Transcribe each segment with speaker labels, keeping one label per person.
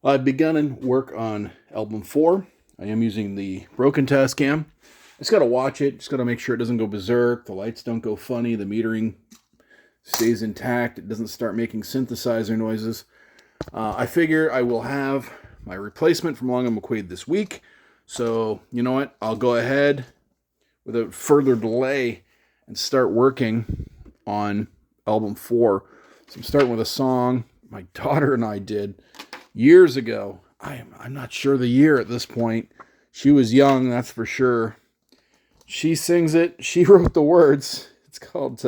Speaker 1: I've begun work on album 4. I am using the broken Tascam. I just got to watch it. Just got to make sure it doesn't go berserk. The lights don't go funny. The metering stays intact. It doesn't start making synthesizer noises. I figure I will have my replacement from Long & McQuaid this week. So, you know what? I'll go ahead without further delay and start working on album 4. So I'm starting with a song my daughter and I did years ago. I'm not sure the year at this point. She was young, that's for sure. She sings it. She wrote the words. It's called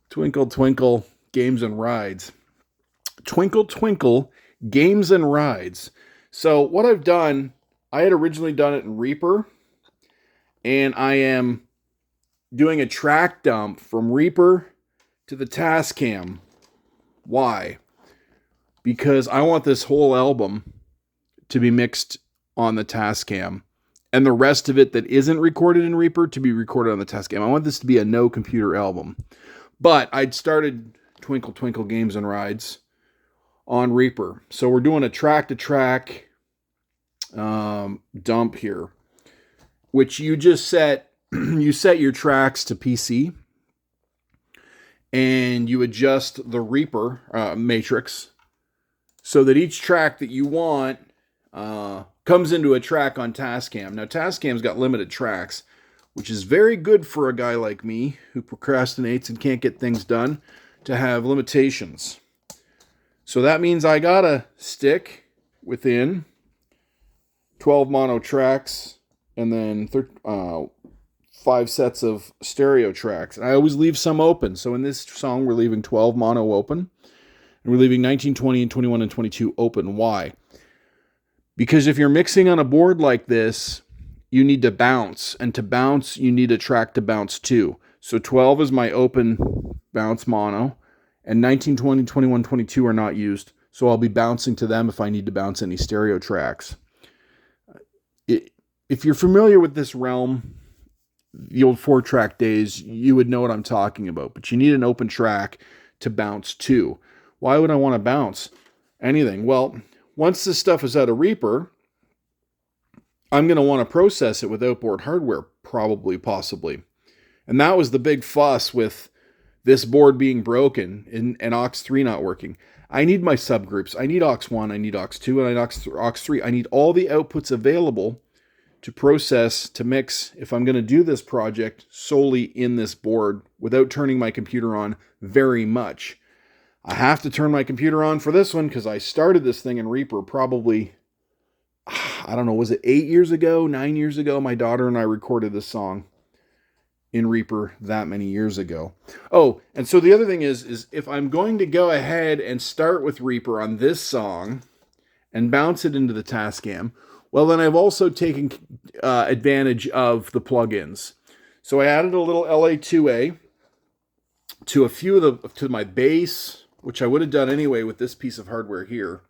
Speaker 1: Twinkle Twinkle Games and Rides. Twinkle Twinkle Games and Rides. So what I've done, I had originally done it in Reaper, and I am doing a track dump from Reaper to the Tascam. Why? Because I want this whole album to be mixed on the Tascam, and the rest of it that isn't recorded in Reaper to be recorded on the Tascam. I want this to be a no computer album. But I'd started Twinkle Twinkle Games and Rides on Reaper. So we're doing a track-to-track dump here, which you just set, you set your tracks to PC, and you adjust the Reaper matrix so that each track that you want comes into a track on Tascam. Now, Tascam's got limited tracks, which is very good for a guy like me who procrastinates and can't get things done to have limitations. So that means I gotta stick within 12 mono tracks and then 5 sets of stereo tracks. And I always leave some open. So in this song, we're leaving 12 mono open. And we're leaving 19, 20, and 21 and 22 open. Why? Because if you're mixing on a board like this, you need to bounce. And to bounce, you need a track to bounce to. So 12 is my open bounce mono. And 19, 20, 21, 22 are not used. So I'll be bouncing to them if I need to bounce any stereo tracks. If you're familiar with this realm, the old 4-track days, you would know what I'm talking about. But you need an open track to bounce to. Why would I want to bounce anything? Well, once this stuff is out of Reaper, I'm going to want to process it with outboard hardware, probably, possibly. And that was the big fuss with this board being broken and aux 3 not working. I need my subgroups. I need aux 1, I need aux 2, and I need aux 3. I need all the outputs available to process, to mix, if I'm going to do this project solely in this board without turning my computer on very much. I have to turn my computer on for this one because I started this thing in Reaper probably, I don't know, was it 8 years ago, 9 years ago? My daughter and I recorded this song in Reaper that many years ago. Oh, and so the other thing is if I'm going to go ahead and start with Reaper on this song and bounce it into the Tascam, well, then I've also taken advantage of the plugins. So I added a little LA2A to a few of to my bass, which I would have done anyway with this piece of hardware here,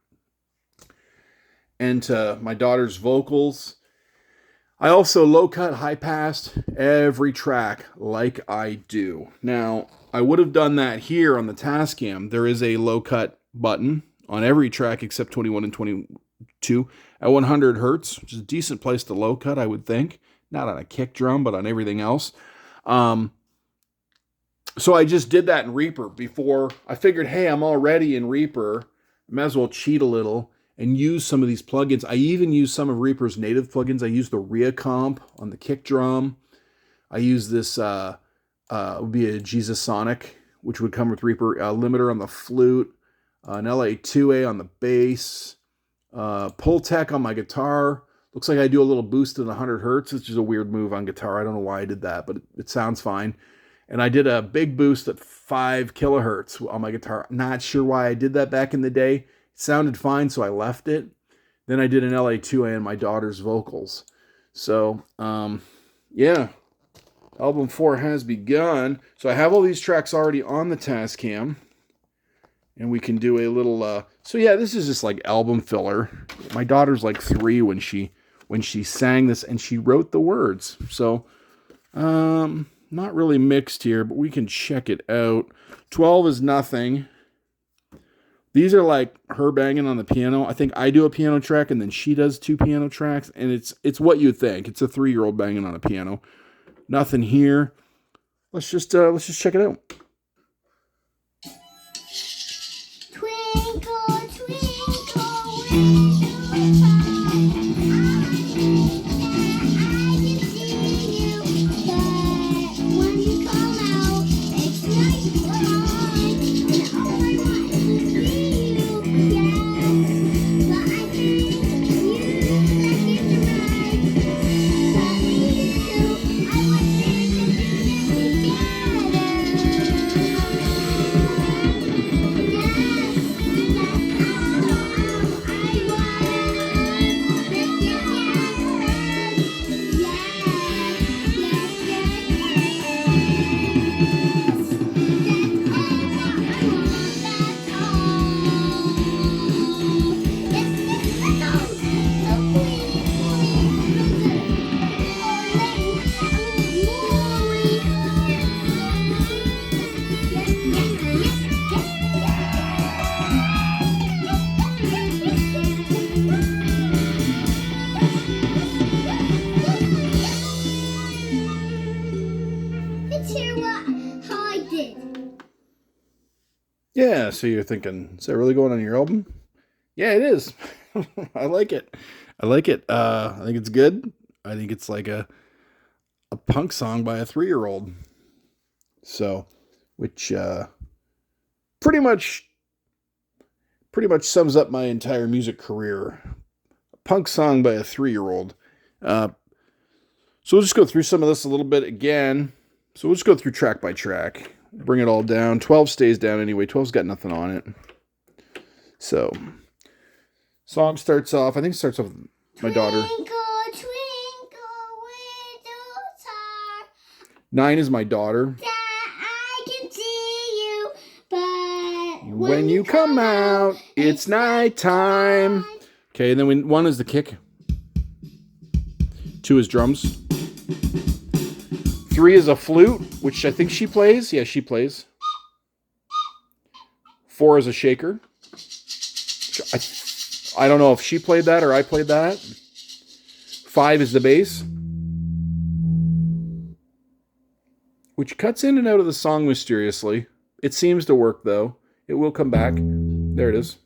Speaker 1: and to my daughter's vocals. I also low-cut, high-passed every track like I do. Now, I would have done that here on the Tascam. There is a low-cut button on every track except 21 and 22 at 100 hertz, which is a decent place to low-cut, I would think. Not on a kick drum, but on everything else. So I just did that in Reaper before. I figured, hey, I'm already in Reaper. I might as well cheat a little and use some of these plugins. I even use some of Reaper's native plugins. I use the Rhea comp on the kick drum. I use this, would be a Jesus Sonic, which would come with Reaper, limiter on the flute, an LA2A on the bass, Pultec on my guitar. Looks like I do a little boost at 100 hertz, which is a weird move on guitar. I don't know why I did that, but it sounds fine. And I did a big boost at 5 kilohertz on my guitar. Not sure why I did that back in the day. It sounded fine, so I left it. Then I did an LA2A and my daughter's vocals. So, yeah. Album 4 has begun. So I have all these tracks already on the Tascam. And we can do a little... So yeah, this is just like album filler. My daughter's like 3 when she sang this, and she wrote the words. So, not really mixed here, but we can check it out. 12 is nothing. These are like her banging on the piano. I think I do a piano track and then she does 2 piano tracks, and it's what you think. It's a 3-year-old banging on a piano. Nothing here. Let's just check it out.
Speaker 2: Twinkle, twinkle, little star.
Speaker 1: Yeah, so you're thinking, is that really going on your album? Yeah, it is. I like it. I like it. I think it's good. I think it's like a punk song by a 3-year-old. So, which pretty much sums up my entire music career. A punk song by a 3-year-old. So we'll just go through some of this a little bit again. So we'll just go through track by track. Bring it all down. 12 stays down anyway. 12's got nothing on it. So, song starts off, I think it starts off with my daughter.
Speaker 2: Twinkle, twinkle, little star.
Speaker 1: 9 is my daughter.
Speaker 2: That I can see you, but
Speaker 1: When you come out, it's nighttime. Okay, and then 1 is the kick. 2 is drums. 3 is a flute, which I think she plays. Yeah, she plays. 4 is a shaker. I don't know if she played that or I played that. 5 is the bass, which cuts in and out of the song mysteriously. It seems to work, though. It will come back. There it is.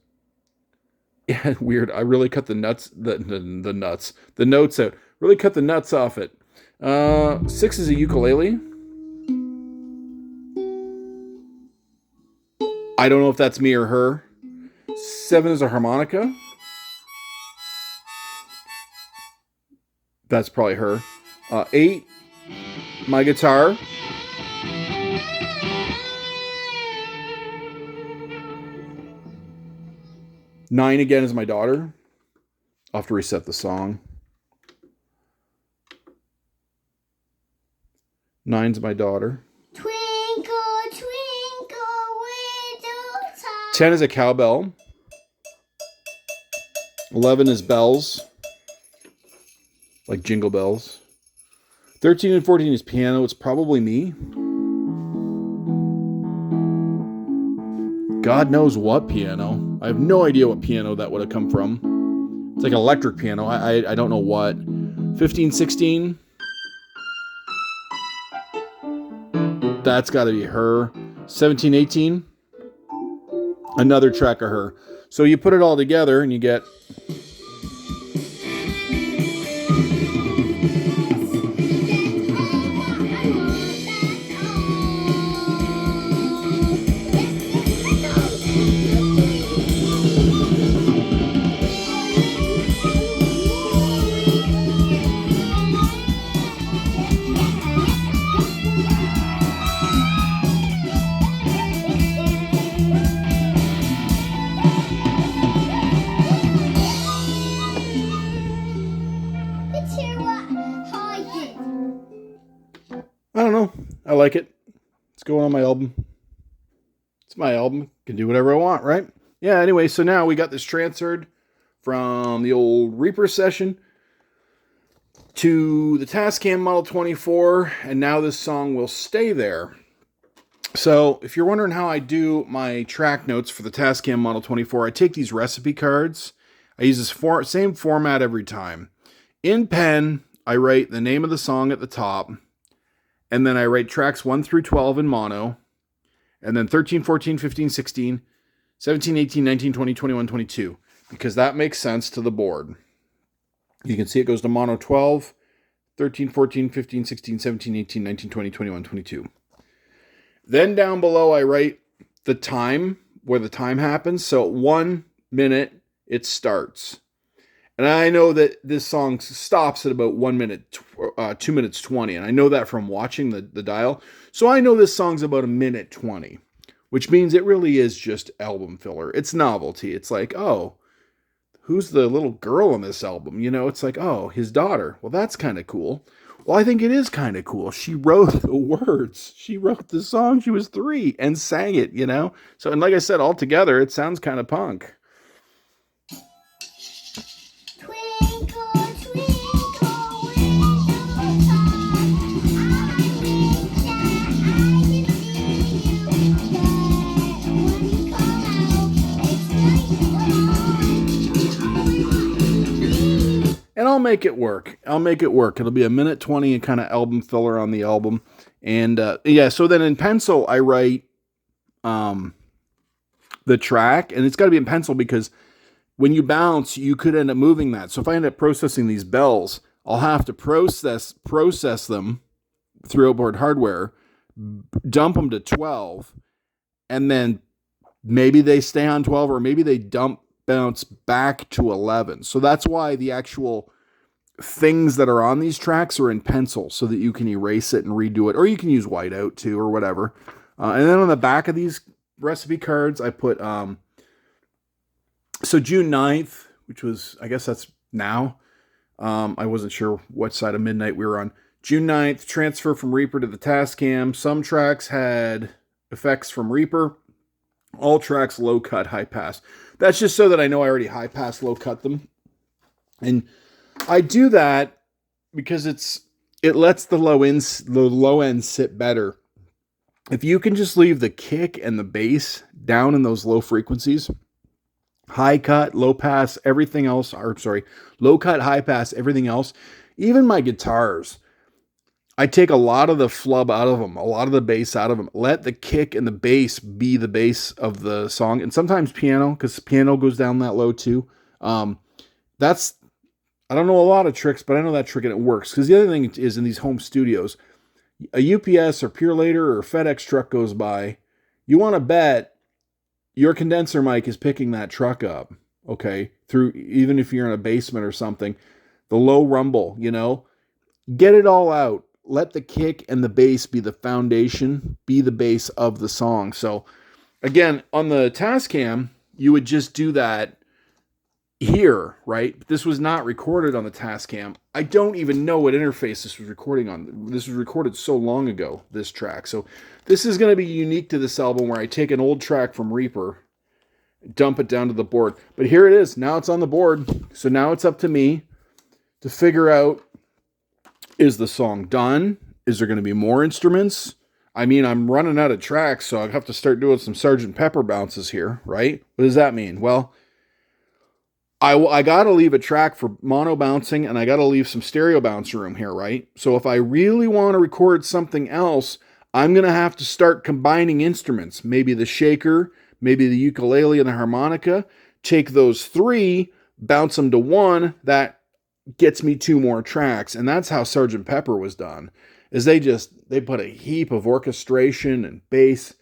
Speaker 1: Yeah, weird. I really cut the notes out. Really cut the nuts off it. 6 is a ukulele. I don't know if that's me or her. 7 is a harmonica. That's probably her. 8, my guitar. 9 again is my daughter. I'll have to reset the song. 9's my daughter.
Speaker 2: Twinkle, twinkle, little star.
Speaker 1: 10 is a cowbell. 11 is bells. Like jingle bells. 13 and 14 is piano. It's probably me. God knows what piano. I have no idea what piano that would have come from. It's like an electric piano. I don't know what. 15, 16. That's got to be her. 17, 18. Another track of her. So you put it all together and you get... I don't know. I like it. It's going on my album. It's my album. Can do whatever I want, right? Yeah, anyway, so now we got this transferred from the old Reaper session to the Tascam Model 24, and now this song will stay there. So if you're wondering how I do my track notes for the Tascam Model 24, I take these recipe cards. I use this same format every time. In pen, I write the name of the song at the top, and then I write tracks 1 through 12 in mono, and then 13, 14, 15, 16, 17, 18, 19, 20, 21, 22, because that makes sense to the board. You can see it goes to mono 12, 13, 14, 15, 16, 17, 18, 19, 20, 21, 22. Then down below, I write the time, where the time happens. So at 1 minute, it starts. And I know that this song stops at about 1 minute, 2 minutes 20. And I know that from watching the dial. So I know this song's about 1:20, which means it really is just album filler. It's novelty. It's like, oh, who's the little girl on this album? You know, it's like, oh, his daughter. Well, that's kind of cool. Well, I think it is kind of cool. She wrote the words. She wrote the song. She was 3 and sang it, you know? So, and like I said, all together, it sounds kind of punk.
Speaker 2: Twinkle, twinkle, little star, I wish that I could see you. But when you call out, it's night time.
Speaker 1: And I'll make it work. It'll be 1:20 and kind of album filler on the album. And yeah, so then in pencil, I write the track, and it's got to be in pencil because when you bounce, you could end up moving that. So if I end up processing these bells, I'll have to process them through outboard hardware, dump them to 12, and then maybe they stay on 12, or maybe they bounce back to 11. So that's why the actual things that are on these tracks are in pencil, so that you can erase it and redo it, or you can use whiteout too, or whatever. And then on the back of these recipe cards, I put so June 9th, which was, I guess that's now. I wasn't sure what side of midnight we were on. June 9th, transfer from Reaper to the Tascam. Some tracks had effects from Reaper. All tracks low cut, high pass. That's just so that I know I already high pass, low cut them. And I do that because it lets the low end sit better. If you can just leave the kick and the bass down in those low frequencies, high cut, low pass, everything else, low cut, high pass, everything else, even my guitars, I take a lot of the flub out of them, a lot of the bass out of them. Let the kick and the bass be the bass of the song. And sometimes piano, because piano goes down that low too. I don't know a lot of tricks, but I know that trick and it works. Because the other thing is, in these home studios, a UPS or Purelator or FedEx truck goes by, you want to bet your condenser mic is picking that truck up, okay? Through, even if you're in a basement or something, the low rumble, you know, get it all out. Let the kick and the bass be the foundation, be the base of the song. So again, on the Tascam, you would just do that here, right? But this was not recorded on the Tascam. I don't even know what interface this was recording on. This was recorded so long ago, this track. So this is going to be unique to this album, where I take an old track from Reaper, dump it down to the board. But here it is. Now it's on the board. So now it's up to me to figure out, is the song done? Is there going to be more instruments? I mean, I'm running out of tracks, so I have to start doing some Sgt. Pepper bounces here, right? What does that mean? Well, I got to leave a track for mono bouncing, and I got to leave some stereo bounce room here, right? So if I really want to record something else, I'm going to have to start combining instruments. Maybe the shaker, maybe the ukulele and the harmonica. Take those 3, bounce them to 1. That gets me 2 more tracks. And that's how Sgt. Pepper was done. Is they put a heap of orchestration and bass,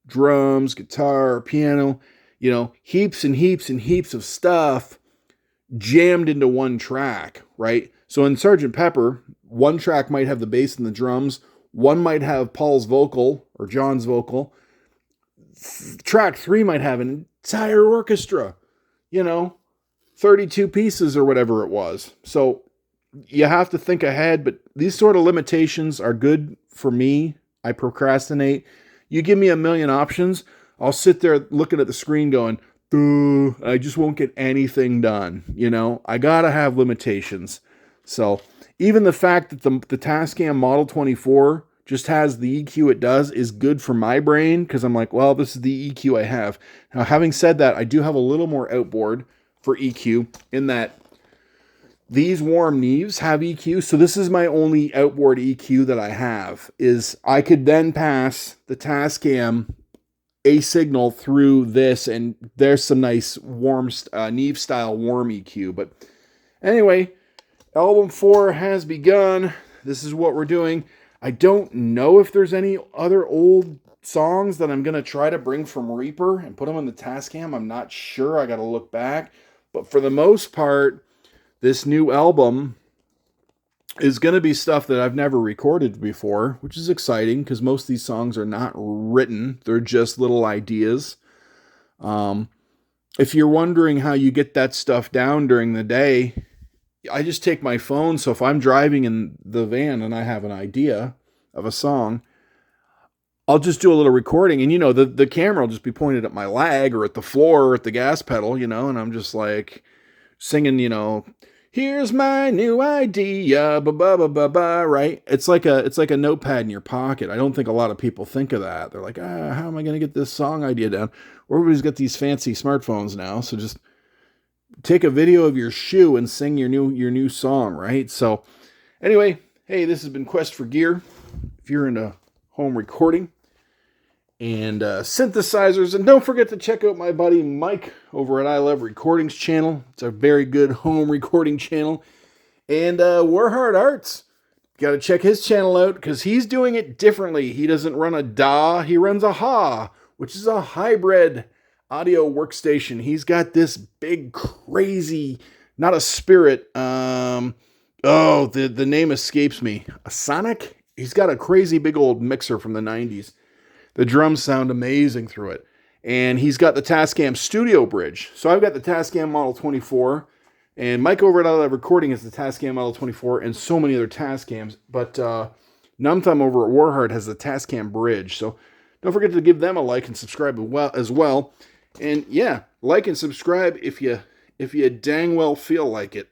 Speaker 1: drums, guitar, piano, you know, heaps and heaps and heaps of stuff jammed into one track, right? So in Sgt. Pepper, one track might have the bass and the drums, one might have Paul's vocal or John's vocal. Track 3 might have an entire orchestra, you know, 32 pieces or whatever it was. So you have to think ahead, but these sort of limitations are good for me. I procrastinate. You give me a million options, I'll sit there looking at the screen going, duh, I just won't get anything done. You know, I gotta have limitations. So even the fact that the Tascam Model 24 just has the EQ it does is good for my brain because I'm like, well, this is the EQ I have. Now, having said that, I do have a little more outboard for EQ in that these Warm Neves have EQ. So this is my only outboard EQ that I have. Is I could then pass the Tascam a signal through this, and there's some nice warm Neve style warm EQ. But anyway, album 4 has begun. This is what we're doing. I don't know if there's any other old songs that I'm going to try to bring from Reaper and put them on the Tascam. I'm not sure. I got to look back. But for the most part, this new album is going to be stuff that I've never recorded before, which is exciting because most of these songs are not written. They're just little ideas. If you're wondering how you get that stuff down during the day, I just take my phone. So if I'm driving in the van and I have an idea of a song, I'll just do a little recording. And, the camera will just be pointed at my lag or at the floor or at the gas pedal, and I'm just like singing, here's my new idea, ba-ba-ba-ba-ba, right? It's like a notepad in your pocket. I don't think a lot of people think of that. They're like, how am I going to get this song idea down? Everybody's got these fancy smartphones now, so just take a video of your shoe and sing your new song, right? So anyway, hey, this has been Quest for Gear. If you're into home recording and synthesizers, and don't forget to check out my buddy Mike over at I Love Recordings channel. It's a very good home recording channel. And Warhard Arts, got to check his channel out because he's doing it differently. He doesn't run a DAW, he runs a HA, which is a hybrid audio workstation. He's got this big crazy, not a Spirit, the name escapes me, a Sonic. He's got a crazy big old mixer from the 90s. The drums sound amazing through it. And he's got the Tascam Studio Bridge. So I've got the Tascam Model 24. And Mike over at I Love Recording is the Tascam Model 24 and so many other Tascams. But Numthumb over at Warhard has the Tascam Bridge. So don't forget to give them a like and subscribe as well. And yeah, like and subscribe if you dang well feel like it.